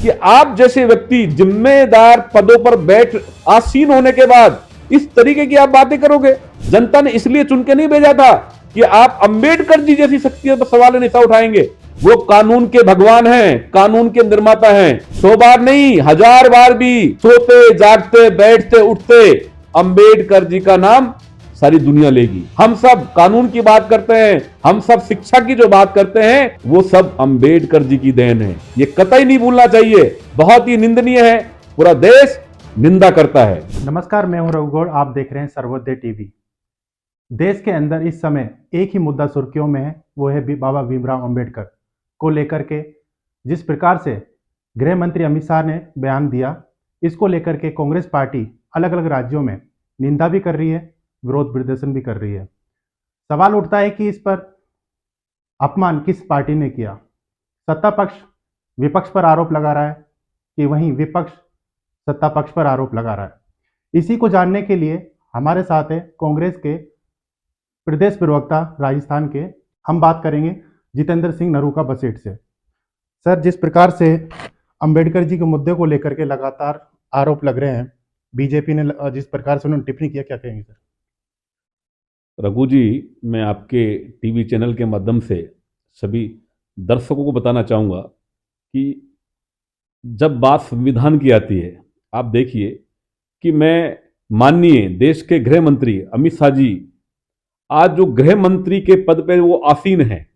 कि आप जैसे व्यक्ति जिम्मेदार पदों पर बैठ आसीन होने के बाद इस तरीके की आप बातें करोगे। जनता ने इसलिए चुन के नहीं भेजा था कि आप अंबेडकर जी जैसी शख्सियत पर सवाल निशान उठाएंगे। वो कानून के भगवान हैं, कानून के निर्माता हैं। 100 बार नहीं, 1000 बार भी सोते जागते बैठते उठते अंबेडकर जी का नाम सारी दुनिया लेगी। हम सब कानून की बात करते हैं, हम सब शिक्षा की जो बात करते हैं, वो सब अंबेडकर जी की देन है। ये कतई नहीं भूलना चाहिए। बहुत ही निंदनीय है, पूरा देश निंदा करता है। नमस्कार, मैं हूं रघुगौड़। आप देख रहे हैं सर्वोदय टीवी। देश के अंदर इस समय एक ही मुद्दा सुर्खियों में है, वो है बाबा भीमराव अंबेडकर को लेकर के जिस प्रकार से गृह मंत्री अमित शाह ने बयान दिया, इसको लेकर के कांग्रेस पार्टी अलग अलग राज्यों में निंदा भी कर रही है, विरोध प्रदर्शन भी कर रही है। सवाल उठता है कि इस पर अपमान किस पार्टी ने किया। सत्ता पक्ष विपक्ष पर आरोप लगा रहा है कि वहीं विपक्ष सत्ता पक्ष पर आरोप लगा रहा है। इसी को जानने के लिए हमारे साथ है कांग्रेस के प्रदेश प्रवक्ता राजस्थान के। हम बात करेंगे जितेंद्र सिंह नरूका बसेट से। सर, जिस प्रकार से अंबेडकर जी के मुद्दे को लेकर के लगातार आरोप लग रहे हैं, बीजेपी ने जिस प्रकार से उन्होंने टिप्पणी किया, क्या कहेंगे सर? रघु जी, मैं आपके टीवी चैनल के माध्यम से सभी दर्शकों को बताना चाहूँगा कि जब बात संविधान की आती है, आप देखिए कि मैं माननीय देश के गृह मंत्री अमित शाह जी आज जो गृह मंत्री के पद पे वो आसीन हैं,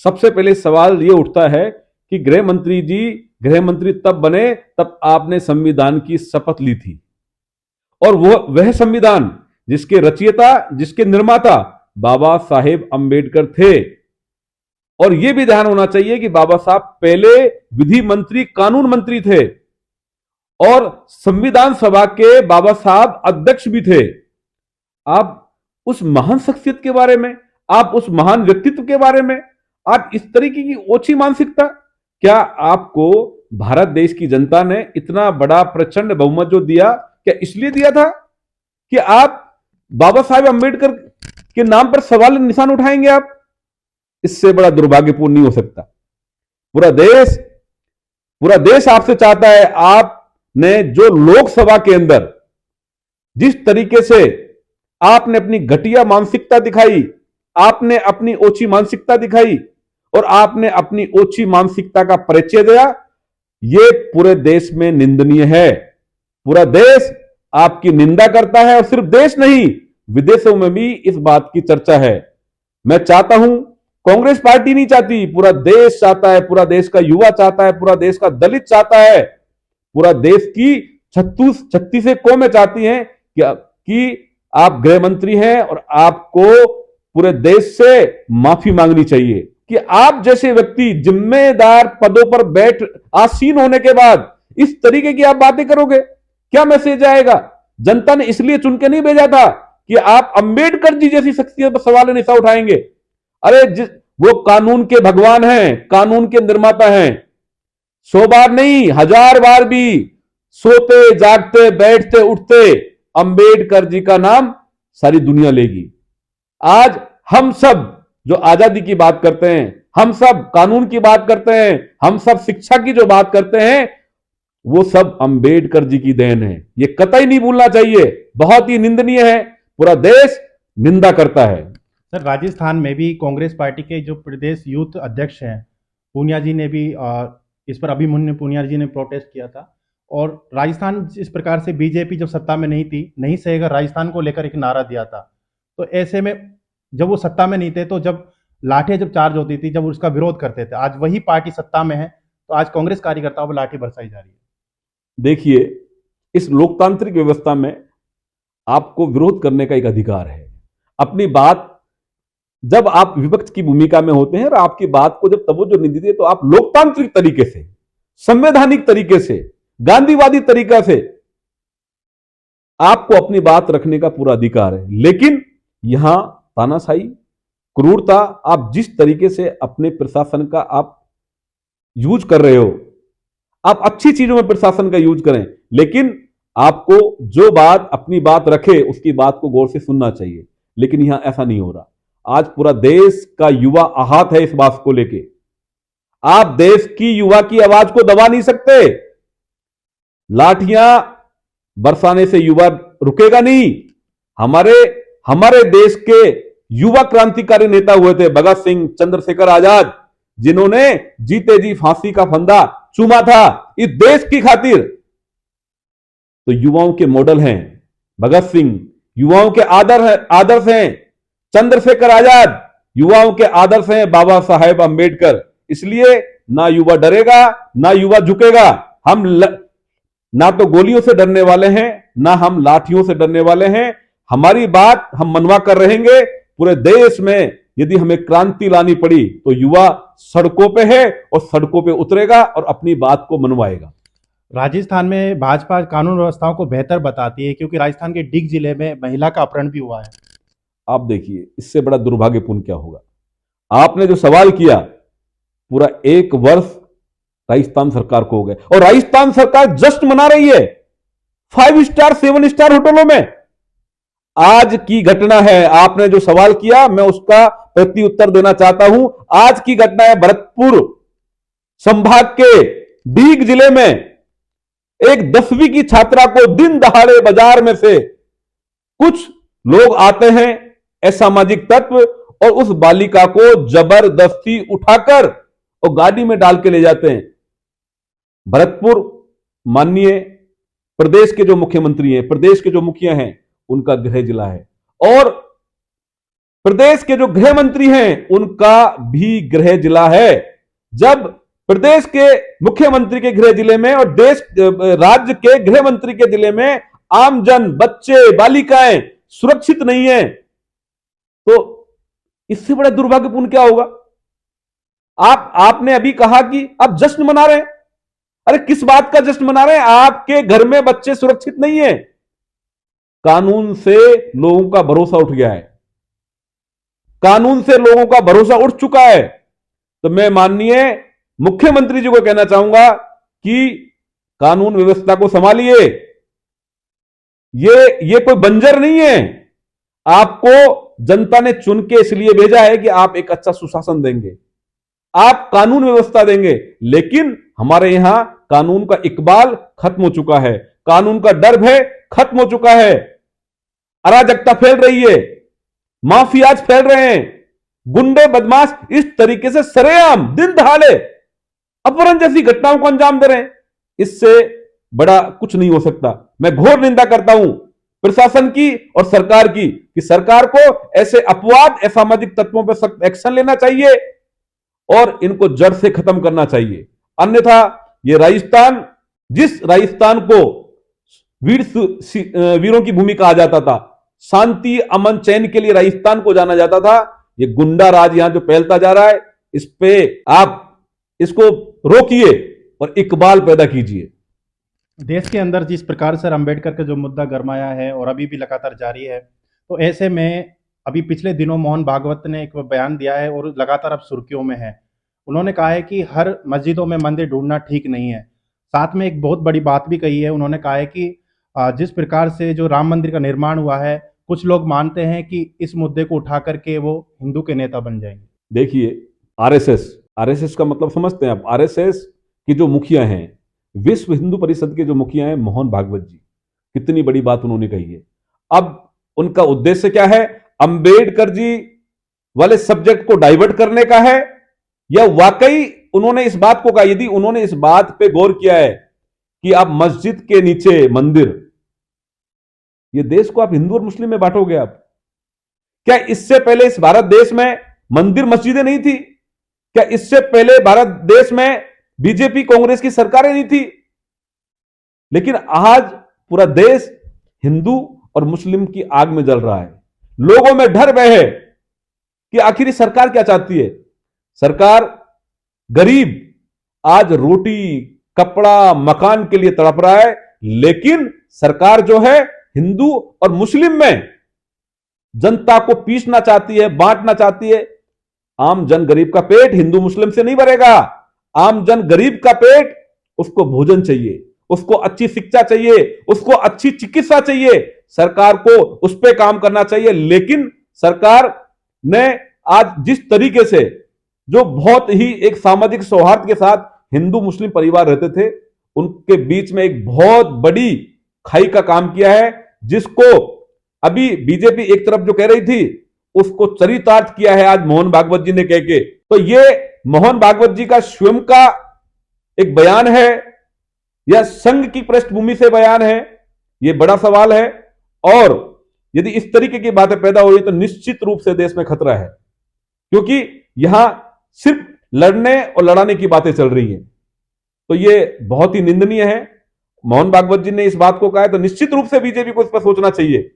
सबसे पहले सवाल ये उठता है कि गृह मंत्री जी गृह मंत्री तब बने तब आपने संविधान की शपथ ली थी, और वह संविधान जिसके रचयिता जिसके निर्माता बाबा साहेब अंबेडकर थे। और यह भी ध्यान होना चाहिए कि बाबा साहब पहले विधि मंत्री कानून मंत्री थे और संविधान सभा के बाबा साहब अध्यक्ष भी थे। आप उस महान शख्सियत के बारे में, आप उस महान व्यक्तित्व के बारे में आप इस तरीके की ओछी मानसिकता, क्या आपको भारत देश की जनता ने इतना बड़ा प्रचंड बहुमत जो दिया, क्या इसलिए दिया था कि आप बाबा साहेब अंबेडकर के नाम पर सवाल निशान उठाएंगे? आप इससे बड़ा दुर्भाग्यपूर्ण नहीं हो सकता। पूरा देश आपसे चाहता है, आपने जो लोकसभा के अंदर जिस तरीके से आपने अपनी घटिया मानसिकता दिखाई, आपने अपनी ओछी मानसिकता दिखाई और आपने अपनी ओछी मानसिकता का परिचय दिया, यह पूरे देश में निंदनीय है। पूरा देश आपकी निंदा करता है और सिर्फ देश नहीं, विदेशों में भी इस बात की चर्चा है। मैं चाहता हूं, कांग्रेस पार्टी नहीं चाहती, पूरा देश चाहता है, पूरा देश का युवा चाहता है, पूरा देश का दलित चाहता है, पूरा देश की 36 कौमें चाहती हैं कि आप गृह मंत्री हैं और आपको पूरे देश से माफी मांगनी चाहिए कि आप जैसे व्यक्ति जिम्मेदार पदों पर बैठ आसीन होने के बाद इस तरीके की आप बातें करोगे। क्या मैसेज आएगा? जनता ने इसलिए चुन के नहीं भेजा था कि आप अंबेडकर जी जैसी शख्सियत पर सवाल निशान उठाएंगे। अरे वो कानून के भगवान हैं, कानून के निर्माता हैं। 100 बार नहीं, 1000 बार भी सोते जागते बैठते उठते अंबेडकर जी का नाम सारी दुनिया लेगी। आज हम सब जो आजादी की बात करते हैं, हम सब कानून की बात करते हैं, हम सब शिक्षा की जो बात करते हैं, वो सब अंबेडकर जी की देन है। ये कतई नहीं भूलना चाहिए। बहुत ही निंदनीय है, पूरा देश निंदा करता है। सर, राजस्थान में भी कांग्रेस पार्टी के जो प्रदेश यूथ अध्यक्ष हैं पूनिया जी ने भी इस पर अभिमन्यु पूनिया जी ने प्रोटेस्ट किया था। और राजस्थान इस प्रकार से बीजेपी जब सत्ता में नहीं थी, नहीं सहेगा राजस्थान को लेकर एक नारा दिया था। तो ऐसे में जब वो सत्ता में नहीं थे, तो जब लाठियां जब चार्ज होती थी, जब उसका विरोध करते थे, आज वही पार्टी सत्ता में है, तो आज कांग्रेस कार्यकर्ताओं पर लाठी बरसाई जा रही है। देखिए, इस लोकतांत्रिक व्यवस्था में आपको विरोध करने का एक अधिकार है। अपनी बात जब आप विपक्ष की भूमिका में होते हैं और आपकी बात को जब तवज्जो नहीं देते, तो आप लोकतांत्रिक तरीके से, संवैधानिक तरीके से, गांधीवादी तरीका से आपको अपनी बात रखने का पूरा अधिकार है। लेकिन यहां तानाशाही, क्रूरता, आप जिस तरीके से अपने प्रशासन का आप यूज कर रहे हो, आप अच्छी चीजों में प्रशासन का यूज करें, लेकिन आपको जो बात अपनी बात रखे उसकी बात को गौर से सुनना चाहिए। लेकिन यहां ऐसा नहीं हो रहा। आज पूरा देश का युवा आहत है इस बात को लेके। आप देश की युवा की आवाज को दबा नहीं सकते। लाठियां बरसाने से युवा रुकेगा नहीं। हमारे हमारे देश के युवा क्रांतिकारी नेता हुए थे भगत सिंह, चंद्रशेखर आजाद, जिन्होंने जीते जी फांसी का फंदा चूमा था इस देश की खातिर। तो युवाओं के मॉडल हैं भगत सिंह, युवाओं के आदर्श हैं चंद्रशेखर आजाद, युवाओं के आदर्श हैं बाबा साहेब अंबेडकर। इसलिए ना युवा डरेगा, ना युवा झुकेगा। ना तो गोलियों से डरने वाले हैं, ना हम लाठियों से डरने वाले हैं। हमारी बात हम मनवा कर रहेंगे। पूरे देश में यदि हमें क्रांति लानी पड़ी तो युवा सड़कों पे है और सड़कों पे उतरेगा और अपनी बात को मनवाएगा। राजस्थान में भाजपा कानून व्यवस्थाओं को बेहतर बताती है, क्योंकि राजस्थान के डिग जिले में महिला का अपहरण भी हुआ है। आप देखिए इससे बड़ा दुर्भाग्यपूर्ण क्या होगा। आपने जो सवाल किया, पूरा 1 वर्ष राजस्थान सरकार को हो गए और राजस्थान सरकार जश्न मना रही है 5 स्टार 7 स्टार होटलों में। आज की घटना है, आपने जो सवाल किया मैं उसका प्रति उत्तर देना चाहता हूं। आज की घटना है भरतपुर संभाग के डीग जिले में एक 10वीं की छात्रा को दिन दहाड़े बाजार में से कुछ लोग आते हैं असामाजिक तत्व और उस बालिका को जबरदस्ती उठाकर और गाड़ी में डाल के ले जाते हैं। भरतपुर माननीय प्रदेश के जो मुख्यमंत्री हैं, प्रदेश के जो मुखिया हैं, उनका गृह जिला है और प्रदेश के जो गृह मंत्री हैं उनका भी गृह जिला है। जब प्रदेश के मुख्यमंत्री के गृह जिले में और राज्य के गृह मंत्री के जिले में आमजन, बच्चे, बालिकाएं सुरक्षित नहीं है, तो इससे बड़ा दुर्भाग्यपूर्ण क्या होगा। आपने अभी कहा कि आप जश्न मना रहे हैं। अरे किस बात का जश्न मना रहे हैं? आपके घर में बच्चे सुरक्षित नहीं है। कानून से लोगों का भरोसा उठ गया है, कानून से लोगों का भरोसा उठ चुका है। तो मैं माननीय मुख्यमंत्री जी को कहना चाहूंगा कि कानून व्यवस्था को संभालिए। ये कोई बंजर नहीं है। आपको जनता ने चुन के इसलिए भेजा है कि आप एक अच्छा सुशासन देंगे, आप कानून व्यवस्था देंगे। लेकिन हमारे यहां कानून का इकबाल खत्म हो चुका है, कानून का डर भय खत्म हो चुका है। अराजकता फैल रही है, माफियाज फैल रहे हैं, गुंडे बदमाश इस तरीके से सरेआम दिन दहाड़े अपहरण जैसी घटनाओं को अंजाम दे रहे हैं। इससे बड़ा कुछ नहीं हो सकता। मैं घोर निंदा करता हूं प्रशासन की और सरकार की कि सरकार को ऐसे अपवाद, असामाजिक तत्वों पर सख्त एक्शन लेना चाहिए और इनको जड़ से खत्म करना चाहिए। अन्यथा ये राजस्थान, जिस राजस्थान को वीरों की भूमि कहा जाता था, शांति अमन चैन के लिए राजस्थान को जाना जाता था, ये गुंडा राज यहां जो फैलता जा रहा है, इस पे आप इसको रोकिए और इकबाल पैदा कीजिए। देश के अंदर जिस प्रकार से अंबेडकर का जो मुद्दा गरमाया है और अभी भी लगातार जारी है, तो ऐसे में अभी पिछले दिनों मोहन भागवत ने एक बयान दिया है और लगातार अब सुर्खियों में है। उन्होंने कहा है कि हर मस्जिदों में मंदिर ढूंढना ठीक नहीं है। साथ में एक बहुत बड़ी बात भी कही है। उन्होंने कहा है कि जिस प्रकार से जो राम मंदिर का निर्माण हुआ है, कुछ लोग मानते हैं कि इस मुद्दे को उठा करके वो हिंदू के नेता बन जाएंगे। देखिए आरएसएस का मतलब समझते हैं आप। आरएसएस की जो मुखिया हैं, विश्व हिंदू परिषद के जो मुखिया हैं मोहन भागवत जी, कितनी बड़ी बात उन्होंने कही है। अब उनका उद्देश्य क्या है? अंबेडकर जी वाले सब्जेक्ट को डाइवर्ट करने का है या वाकई उन्होंने इस बात को कहा? यदि उन्होंने इस बात पे गौर किया है कि आप मस्जिद के नीचे मंदिर, ये देश को आप हिंदू और मुस्लिम में बांटोगे आप? क्या इससे पहले इस भारत देश में मंदिर मस्जिदें नहीं थी? क्या इससे पहले भारत देश में बीजेपी कांग्रेस की सरकारें नहीं थी? लेकिन आज पूरा देश हिंदू और मुस्लिम की आग में जल रहा है। लोगों में डर भय है कि आखिर सरकार क्या चाहती है। सरकार गरीब आज रोटी, कपड़ा, मकान के लिए तड़प रहा है, लेकिन सरकार जो है हिंदू और मुस्लिम में जनता को पीसना चाहती है, बांटना चाहती है। आम जन गरीब का पेट हिंदू मुस्लिम से नहीं भरेगा। आम जन गरीब का पेट, उसको भोजन चाहिए, उसको अच्छी शिक्षा चाहिए, उसको अच्छी चिकित्सा चाहिए। सरकार को उस पर काम करना चाहिए। लेकिन सरकार ने आज जिस तरीके से जो बहुत ही एक सामाजिक सौहार्द के साथ हिंदू मुस्लिम परिवार रहते थे, उनके बीच में एक बहुत बड़ी खाई का काम किया है, जिसको अभी बीजेपी एक तरफ जो कह रही थी उसको चरितार्थ किया है आज मोहन भागवत जी ने कह के। तो ये मोहन भागवत जी का स्वयं का एक बयान है या संघ की पृष्ठभूमि से बयान है, ये बड़ा सवाल है। और यदि इस तरीके की बातें पैदा हो रही तो निश्चित रूप से देश में खतरा है, क्योंकि यहां सिर्फ लड़ने और लड़ाने की बातें चल रही हैं। तो ये बहुत ही निंदनीय है। मोहन भागवत जी ने इस बात को कहा है तो निश्चित रूप से बीजेपी को इस पर सोचना चाहिए,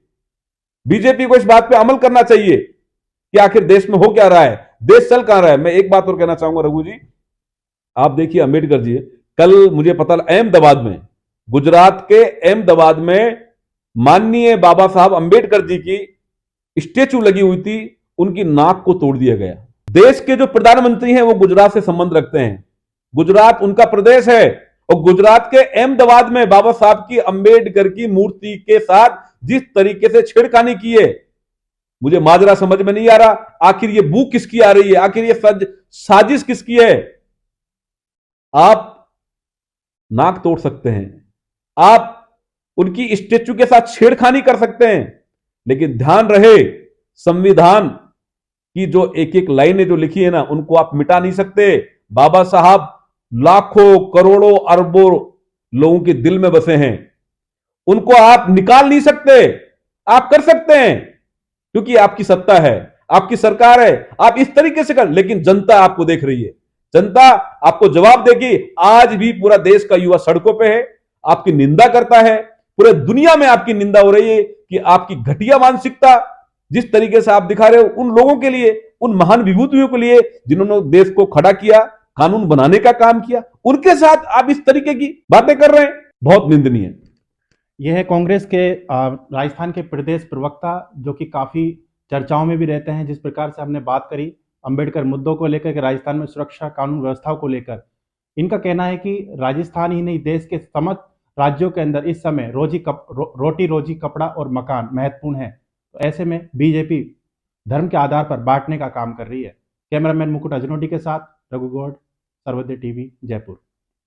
बीजेपी को इस बात पे अमल करना चाहिए कि आखिर देश में हो क्या रहा है, देश चल कहां रहा है। मैं एक बात और कहना चाहूंगा रघु जी, आप देखिए अम्बेडकर जी, कल मुझे पता अहमदाबाद में, गुजरात के अहमदाबाद में माननीय बाबा साहब अम्बेडकर जी की स्टेचू लगी हुई थी, उनकी नाक को तोड़ दिया गया। देश के जो प्रधानमंत्री हैं वो गुजरात से संबंध रखते हैं, गुजरात उनका प्रदेश है, और गुजरात के अहमदाबाद में बाबा साहब की अम्बेडकर की मूर्ति के साथ जिस तरीके से छेड़खानी की है, मुझे माजरा समझ में नहीं आ रहा। आखिर ये भूख किसकी आ रही है, आखिर ये साजिश किसकी है। आप नाक तोड़ सकते हैं, आप उनकी स्टेचू के साथ छेड़खानी कर सकते हैं, लेकिन ध्यान रहे संविधान की जो एक एक लाइनें जो लिखी है ना, उनको आप मिटा नहीं सकते। बाबा साहब लाखों करोड़ों अरबों लोगों के दिल में बसे हैं, उनको आप निकाल नहीं सकते। आप कर सकते हैं क्योंकि आपकी सत्ता है, आपकी सरकार है, आप इस तरीके से कर, लेकिन जनता आपको देख रही है, जनता आपको जवाब देगी। आज भी पूरा देश का युवा सड़कों पे है, आपकी निंदा करता है, पूरे दुनिया में आपकी निंदा हो रही है कि आपकी घटिया मानसिकता जिस तरीके से आप दिखा रहे हो, उन लोगों के लिए, उन महान विभूतियों के लिए जिन्होंने देश को खड़ा किया, कानून बनाने का काम किया, उनके साथ आप इस तरीके की बातें कर रहे हैं, बहुत निंदनीय है। यह है कांग्रेस के राजस्थान के प्रदेश प्रवक्ता, जो कि काफ़ी चर्चाओं में भी रहते हैं। जिस प्रकार से हमने बात करी अंबेडकर मुद्दों को लेकर के, राजस्थान में सुरक्षा कानून व्यवस्थाओं को लेकर, इनका कहना है कि राजस्थान ही नहीं, देश के समस्त राज्यों के अंदर इस समय रोटी रोजी कपड़ा और मकान महत्वपूर्ण है। तो ऐसे में बीजेपी धर्म के आधार पर बांटने का काम कर रही है। कैमरामैन मुकुट अजनोटी के साथ रघु गौड़, सर्वोदय टीवी, जयपुर।